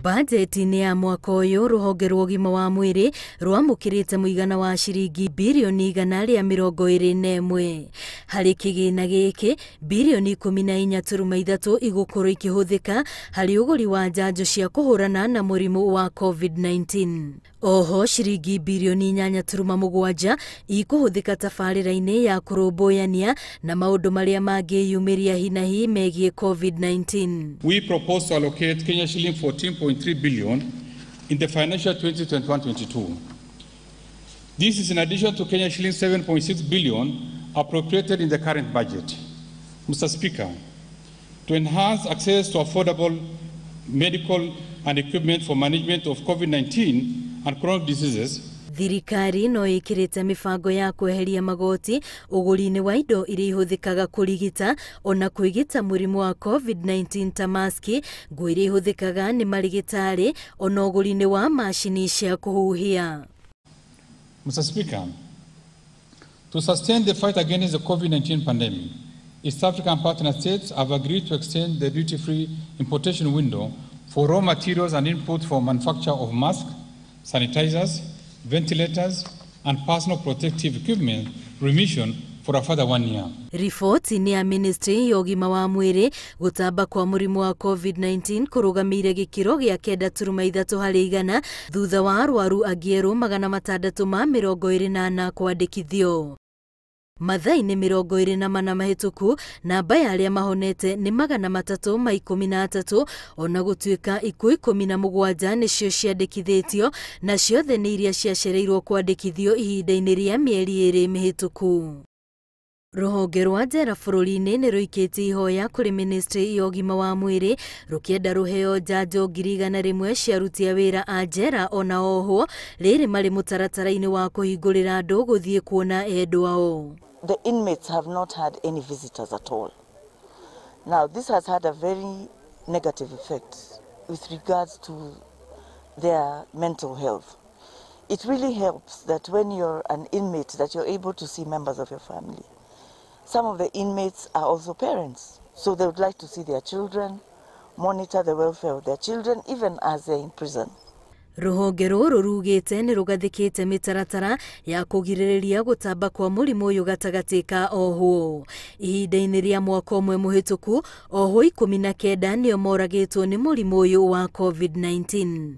Bajeti-inĩ ya mwaka ũyũ rũhonge rwa ũgima wa mwĩrĩ rwamũkĩrĩte mũigana wa ciringi birioni 121 harĩ kĩgĩna gĩkĩ. Birioni 14.3 igũkorwo ikĩhũthĩka harĩ ũgũri wa njanjo cia kũhũrana na mũrimũ wa COVID-19. Oho ciringi birioni 8.7 ikũhũthĩka tabarĩra-inĩ ya kũrũmbũyania na maũndũ marĩa mangĩyumĩria hi na hi megiĩ COVID-19. We propose to allocate Kenya shilling 14.3 billion in the financial 2021-22. This is in addition to Kenya shilling 7.6 billion appropriated in the current budget. Mr. Speaker, to enhance access to affordable medical and equipment for management of COVID-19 and chronic diseases, thirikari no ĩkĩrĩte mĩbango ya kweheria magoti ũgũri-inĩ wa indo iria ihũthĩkaga kũrigita ona kwĩgita mũrimũ wa COVID-19 ta maski, nguo iria ihũthĩkaga nĩ marigitari ona ũgũri-inĩ wa macini cia kũhuhia. Mr. Speaker, to sustain the fight against the COVID-19 pandemic, East African partner states have agreed to extend the duty-free importation window for raw materials and inputs for manufacture of masks, sanitizers, ventilators and personal protective equipment remission for a further 1 year. Riboti ni ya Ministry ya ũgima wa mwĩrĩ gũtamba kwa mũrimũ wa COVID-19 kũrũgamĩire gĩkĩro gĩa 9.3 harĩ 100 thutha wa arwaru angĩerũ 624 kwandĩkithio. Mathaa-inĩ 24 mahĩtũku, namba ya arĩa mahonete nĩ 313 ona gũtuĩka ikuũ 17 nĩcio ciandĩkithĩtio na ciothe nĩ iria ciacereirwo kwandĩkithio ihinda-inĩ rĩa mĩeri 2 mĩhĩtũku. Rũhonge rwa njera bũrũri-inĩ nĩ rũikĩtie ihoya kũrĩ Ministry ya ũgima wa mwĩrĩ rũkĩenda rũheo njanjo 100,000 cia aruti a wĩra a njera ona oho rĩrĩ marĩ mũtaratara-inĩ wa kũhingũrĩra andũ gũthiĩ kuona endwa ao. The inmates have not had any visitors at all. Now, this has had a very negative effect with regards to their mental health. It really helps that when you're an inmate that you're able to see members of your family. Some of the inmates are also parents, so they would like to see their children, monitor the welfare of their children even as they're in prison. Rũhonge rũrũ rugĩte nĩ rũgathĩkĩte mĩtaratara ya kũgirĩrĩria gũtamba kwa mũrimũ ũyũ gatagatĩ ka ohwo. Ihinda-inĩ rĩa mwaka ũmwe mũhĩtũku, ohwo 19 nĩo moragĩtwo nĩ mũrimũ ũyũ wa COVID-19.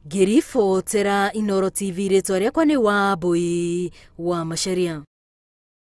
Ngĩribotera Inooro TV, rĩtwa rĩakwa nĩ Wambui wa Macharia.